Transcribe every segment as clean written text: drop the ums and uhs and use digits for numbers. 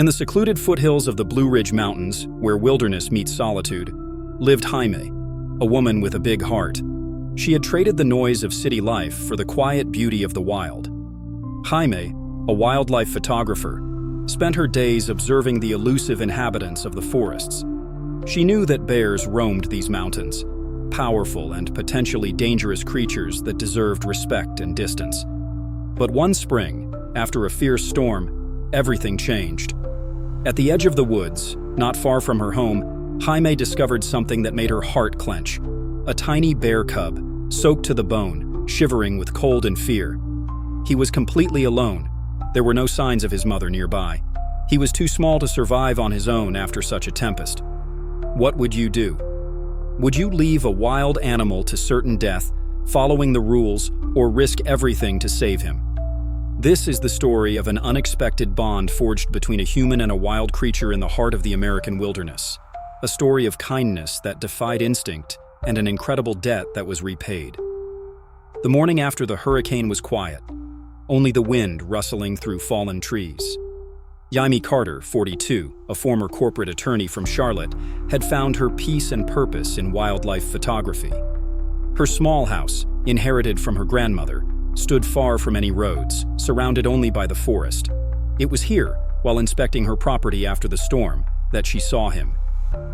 In the secluded foothills of the Blue Ridge Mountains, where wilderness meets solitude, lived Jaime, a woman with a big heart. She had traded the noise of city life for the quiet beauty of the wild. Jaime, a wildlife photographer, spent her days observing the elusive inhabitants of the forests. She knew that bears roamed these mountains, powerful and potentially dangerous creatures that deserved respect and distance. But one spring, after a fierce storm, everything changed. At the edge of the woods, not far from her home, Jaime discovered something that made her heart clench. A tiny bear cub, soaked to the bone, shivering with cold and fear. He was completely alone. There were no signs of his mother nearby. He was too small to survive on his own after such a tempest. What would you do? Would you leave a wild animal to certain death, following the rules, or risk everything to save him? This is the story of an unexpected bond forged between a human and a wild creature in the heart of the American wilderness. A story of kindness that defied instinct and an incredible debt that was repaid. The morning after the hurricane was quiet, only the wind rustling through fallen trees. Jaime Carter, 42, a former corporate attorney from Charlotte, had found her peace and purpose in wildlife photography. Her small house, inherited from her grandmother, stood far from any roads, surrounded only by the forest. It was here, while inspecting her property after the storm, that she saw him.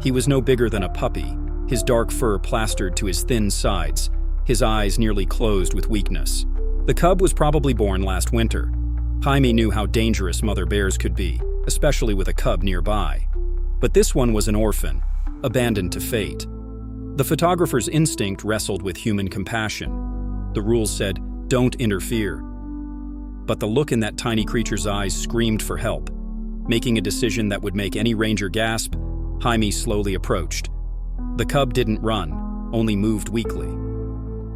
He was no bigger than a puppy, his dark fur plastered to his thin sides, his eyes nearly closed with weakness. The cub was probably born last winter. Jaime knew how dangerous mother bears could be, especially with a cub nearby. But this one was an orphan, abandoned to fate. The photographer's instinct wrestled with human compassion. The rules said, "Don't interfere." But the look in that tiny creature's eyes screamed for help. Making a decision that would make any ranger gasp, Jaime slowly approached. The cub didn't run, only moved weakly.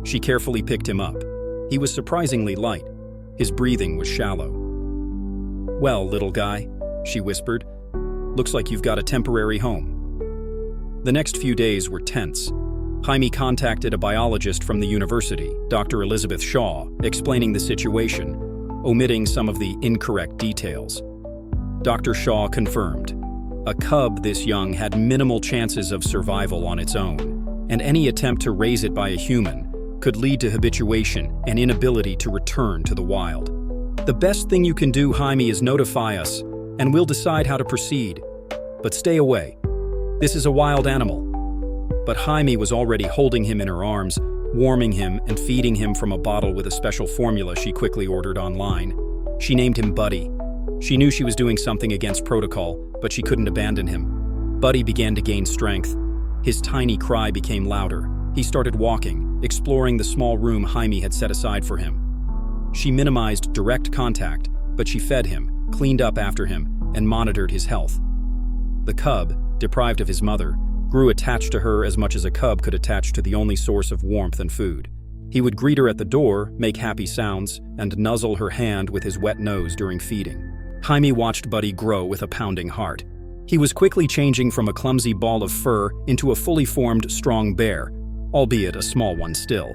She carefully picked him up. He was surprisingly light. His breathing was shallow. "Well, little guy," she whispered, "looks like you've got a temporary home." The next few days were tense. Jaime contacted a biologist from the university, Dr. Elizabeth Shaw, explaining the situation, omitting some of the incorrect details. Dr. Shaw confirmed, a cub this young had minimal chances of survival on its own, and any attempt to raise it by a human could lead to habituation and inability to return to the wild. "The best thing you can do, Jaime, is notify us, and we'll decide how to proceed. But stay away. This is a wild animal." But Jaime was already holding him in her arms, warming him and feeding him from a bottle with a special formula she quickly ordered online. She named him Buddy. She knew she was doing something against protocol, but she couldn't abandon him. Buddy began to gain strength. His tiny cry became louder. He started walking, exploring the small room Jaime had set aside for him. She minimized direct contact, but she fed him, cleaned up after him, and monitored his health. The cub, deprived of his mother, grew attached to her as much as a cub could attach to the only source of warmth and food. He would greet her at the door, make happy sounds, and nuzzle her hand with his wet nose during feeding. Jaime watched Buddy grow with a pounding heart. He was quickly changing from a clumsy ball of fur into a fully formed, strong bear, albeit a small one still.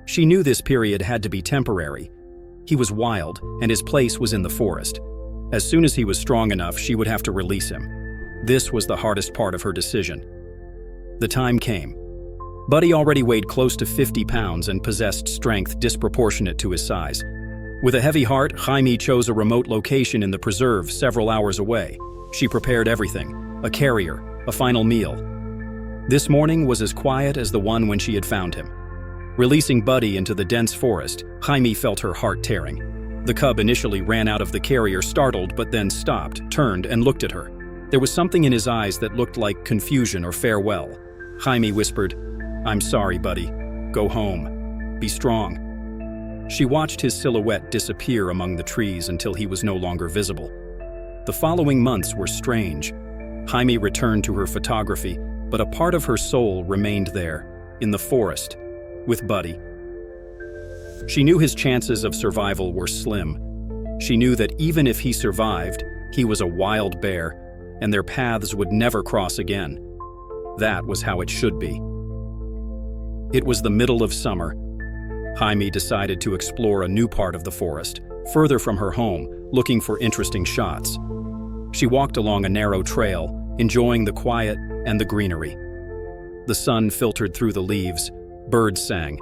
She knew this period had to be temporary. He was wild, and his place was in the forest. As soon as he was strong enough, she would have to release him. This was the hardest part of her decision. The time came. Buddy already weighed close to 50 pounds and possessed strength disproportionate to his size. With a heavy heart, Jaime chose a remote location in the preserve several hours away. She prepared everything, a carrier, a final meal. This morning was as quiet as the one when she had found him. Releasing Buddy into the dense forest, Jaime felt her heart tearing. The cub initially ran out of the carrier startled, but then stopped, turned, and looked at her. There was something in his eyes that looked like confusion or farewell. Jaime whispered, "I'm sorry, Buddy. Go home. Be strong." She watched his silhouette disappear among the trees until he was no longer visible. The following months were strange. Jaime returned to her photography, but a part of her soul remained there, in the forest, with Buddy. She knew his chances of survival were slim. She knew that even if he survived, he was a wild bear, and their paths would never cross again. That was how it should be. It was the middle of summer. Jaime decided to explore a new part of the forest, further from her home, looking for interesting shots. She walked along a narrow trail, enjoying the quiet and the greenery. The sun filtered through the leaves, birds sang.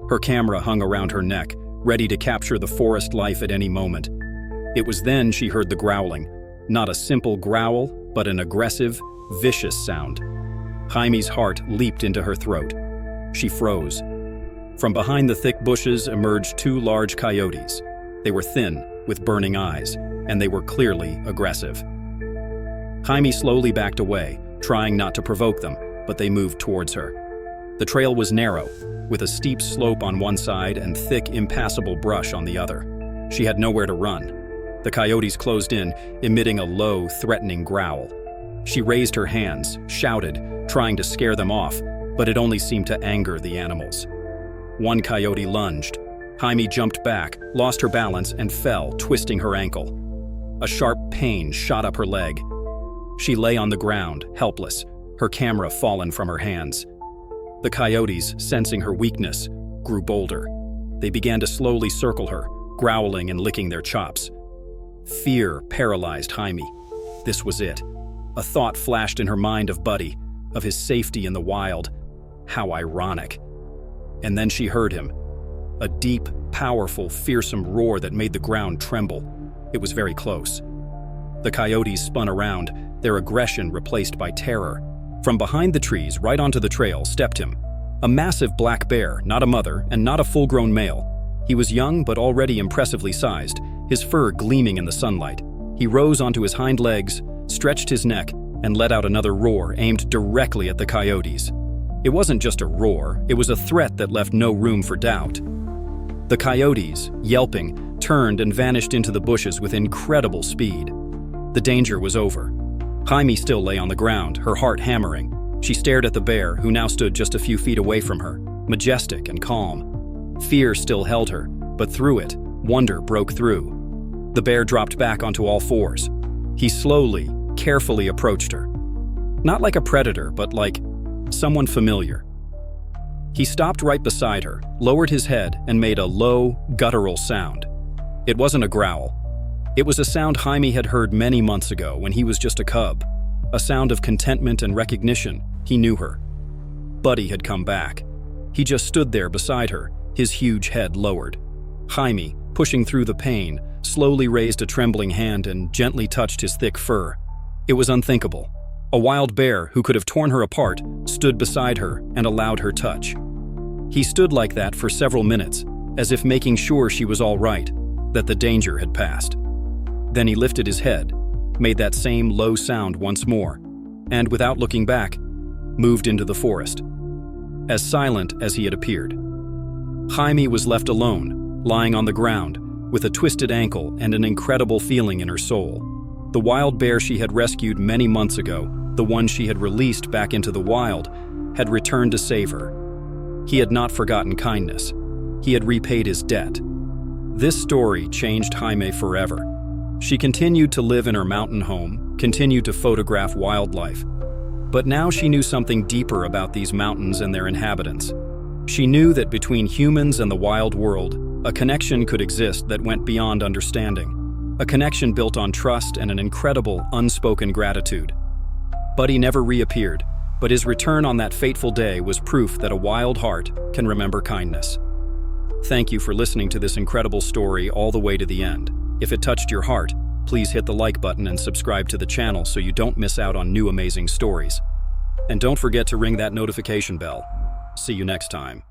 Her camera hung around her neck, ready to capture the forest life at any moment. It was then she heard the growling, not a simple growl, but an aggressive, vicious sound. Jaime's heart leaped into her throat. She froze. From behind the thick bushes emerged two large coyotes. They were thin, with burning eyes, and they were clearly aggressive. Jaime slowly backed away, trying not to provoke them, but they moved towards her. The trail was narrow, with a steep slope on one side and thick, impassable brush on the other. She had nowhere to run. The coyotes closed in, emitting a low, threatening growl. She raised her hands, shouted, trying to scare them off, but it only seemed to anger the animals. One coyote lunged. Jaime jumped back, lost her balance, and fell, twisting her ankle. A sharp pain shot up her leg. She lay on the ground, helpless, her camera fallen from her hands. The coyotes, sensing her weakness, grew bolder. They began to slowly circle her, growling and licking their chops. Fear paralyzed Jaime. This was it. A thought flashed in her mind of Buddy, of his safety in the wild. How ironic. And then she heard him. A deep, powerful, fearsome roar that made the ground tremble. It was very close. The coyotes spun around, their aggression replaced by terror. From behind the trees, right onto the trail, stepped him. A massive black bear, not a mother, and not a full-grown male. He was young but already impressively sized, his fur gleaming in the sunlight. He rose onto his hind legs, stretched his neck, and let out another roar aimed directly at the coyotes. It wasn't just a roar, it was a threat that left no room for doubt. The coyotes, yelping, turned and vanished into the bushes with incredible speed. The danger was over. Jaime still lay on the ground, her heart hammering. She stared at the bear, who now stood just a few feet away from her, majestic and calm. Fear still held her, but through it, wonder broke through. The bear dropped back onto all fours. He slowly, carefully approached her. Not like a predator, but like someone familiar. He stopped right beside her, lowered his head, and made a low, guttural sound. It wasn't a growl. It was a sound Jaime had heard many months ago when he was just a cub. A sound of contentment and recognition. He knew her. Buddy had come back. He just stood there beside her, his huge head lowered. Jaime, pushing through the pain, slowly raised a trembling hand and gently touched his thick fur. It was unthinkable. A wild bear who could have torn her apart stood beside her and allowed her touch. He stood like that for several minutes, as if making sure she was all right, that the danger had passed. Then he lifted his head, made that same low sound once more, and without looking back, moved into the forest. As silent as he had appeared. Jaime was left alone, lying on the ground, with a twisted ankle and an incredible feeling in her soul. The wild bear she had rescued many months ago, the one she had released back into the wild, had returned to save her. He had not forgotten kindness. He had repaid his debt. This story changed Jaime forever. She continued to live in her mountain home, continued to photograph wildlife. But now she knew something deeper about these mountains and their inhabitants. She knew that between humans and the wild world, a connection could exist that went beyond understanding. A connection built on trust and an incredible, unspoken gratitude. Buddy never reappeared, but his return on that fateful day was proof that a wild heart can remember kindness. Thank you for listening to this incredible story all the way to the end. If it touched your heart, please hit the like button and subscribe to the channel so you don't miss out on new amazing stories. And don't forget to ring that notification bell. See you next time.